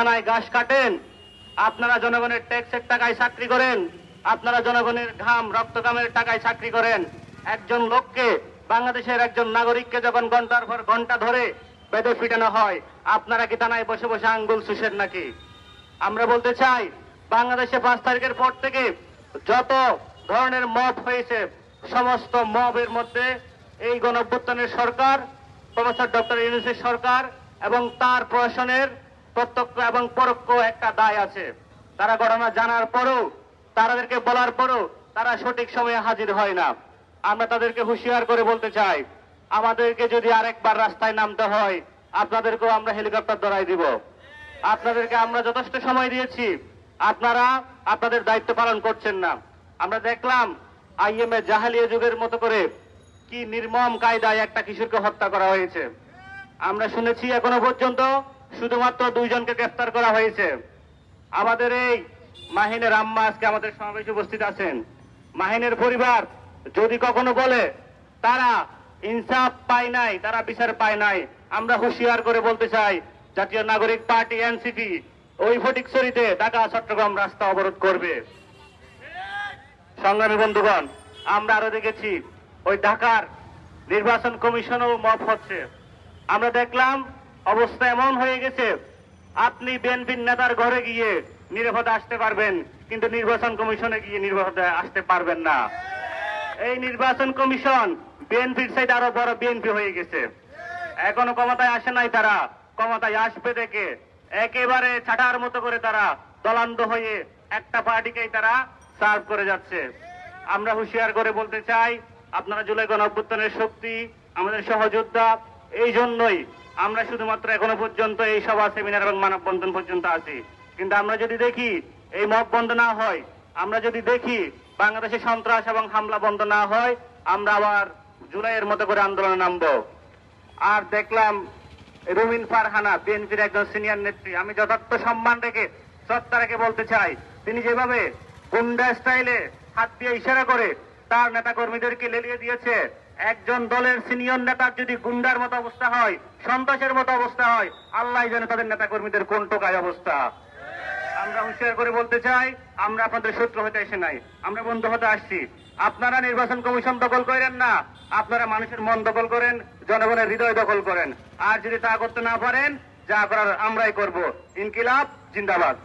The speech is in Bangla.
থানায় ঘাস কাটেন, আপনারা জনগণের ট্যাক্সের টাকায় চাকরি করেন, আপনারা জনগণের ঘাম রক্তঘামের টাকায় চাকরি করেন। একজন লোককে, বাংলাদেশের একজন নাগরিককে যখন ঘন্টার পর ঘন্টা ধরে বেঁধে পিটানো হয়, আপনারা কি থানায় বসে বসে আঙ্গুল চুষেন নাকি? আমরা বলতে চাই, বাংলাদেশে 5 তারিখের পর থেকে যত ধরনের মব হয়েছে, সমস্ত মবের মধ্যে এই গণঅভ্যুত্থানের সরকার, প্রফেসর ডক্টর ইউনূসের সরকার এবং তার প্রশাসনের প্রত্যক্ষ এবং পরোক্ষ একটা দায় আছে। তারা ঘটনা জানার পরও, তাদেরকে বলার পরও তারা সঠিক সময়ে হাজির হয় না। আমরা তাদেরকে হুঁশিয়ার করে বলতে চাই, আমাদেরকে যদি আরেকবার রাস্তায় নামতে হয়, আপনাদেরকেও আমরা হেলিকপ্টার ধরাই দিব। আপনাদেরকে আমরা যথেষ্ট সময় দিয়েছি, আপনারা আপনাদের দায়িত্ব পালন করছেন না। আমরা দেখলাম আইএমএ জাহালিয়া যুগের মতো করে কি নির্মম কায়দায় একটা কিশোরকে হত্যা করা হয়েছে। আমরা শুনেছি এখনো পর্যন্ত শুধুমাত্র 2 জনকে গ্রেফতার করা হয়েছে। আমাদের এই মাহিনের আম্মা আজকে আমাদের সমাবেশে উপস্থিত আছেন। মাহিনের পরিবার যদি কখনো বলে তারা ইনসাফ পায় নাই, তারা বিচার পায় নাই, আমরা হুঁশিয়ার করে বলতে চাই, জাতীয় নাগরিক পার্টি এনসিপি ওই ফটিকছড়িতে ঢাকা চট্টগ্রাম রাস্তা অবরোধ করবে। সংগ্রামী বন্ধুগণ, আমরা আরো দেখেছি ওই ঢাকার নির্বাচন কমিশনও মব হচ্ছে। আমরা দেখলাম অবস্থা এমন হয়ে গেছে, আপনি বিএনপির নেতার ঘরে গিয়ে নিরাপদে আসতে পারবেন, কিন্তু নির্বাচন কমিশনে গিয়ে নিরাপদে আসতে পারবেন না। এই নির্বাচন কমিশন বিএনপির সাইড আরো বড় বিএনপি হয়ে গেছে। এখনো ক্ষমতায় আসে নাই, তারা ক্ষমতায় আসবে দেখে একেবারে ছাটার মতো করে তারা দলান্ধ হয়ে একটা পার্টিকেই তারা সার্ভ করে যাচ্ছে। আমরা হুঁশিয়ার করে বলতে চাই, আপনারা জুলাই গণঅভ্যুত্থানের শক্তি, আমাদের সহযোদ্ধা, এই জন্যই আমরা শুধুমাত্র এখনো পর্যন্ত এই সভা, সেমিনার এবং মানববন্ধন পর্যন্ত আছি। কিন্তু আমরা যদি দেখি এই মব বন্ধ না হয়, আমরা যদি দেখি বাংলাদেশে সন্ত্রাস এবং হামলা বন্ধ না হয়, আমরা আবার জুলাইয়ের মতো করে আন্দোলনে নামবো। আর দেখলাম রুমিন ফারহানা, বিএনপির একজন সিনিয়র নেত্রী, আমি যথার্থ সম্মান রেখে শ্রদ্ধা রেখে বলতে চাই, তিনি যেভাবে গুন্ডা স্টাইলে হাত দিয়ে ইশারা করে তার নেতা কর্মীদেরকে লেলিয়ে দিয়েছে, একজন দলের সিনিয়র নেতার যদি গুন্ডার মতো অবস্থা হয়, সন্ত্রাসের মতো অবস্থা হয়, আল্লাহ জানে তাদের নেতা কর্মীদের কোন টোকায় অবস্থা। আমরা হুঁশিয়ার করে বলতে চাই, আমরা আপনাদের শত্রু হতে এসে নাই, আমরা বন্ধু হতে আসছি। আপনারা নির্বাচন কমিশন দখল করেন না, আপনারা মানুষের মন দখল করেন, জনগণের হৃদয় দখল করেন। আর যদি তা করতে না পারেন, যা করার আমরাই করব। ইনকিলাব জিন্দাবাদ।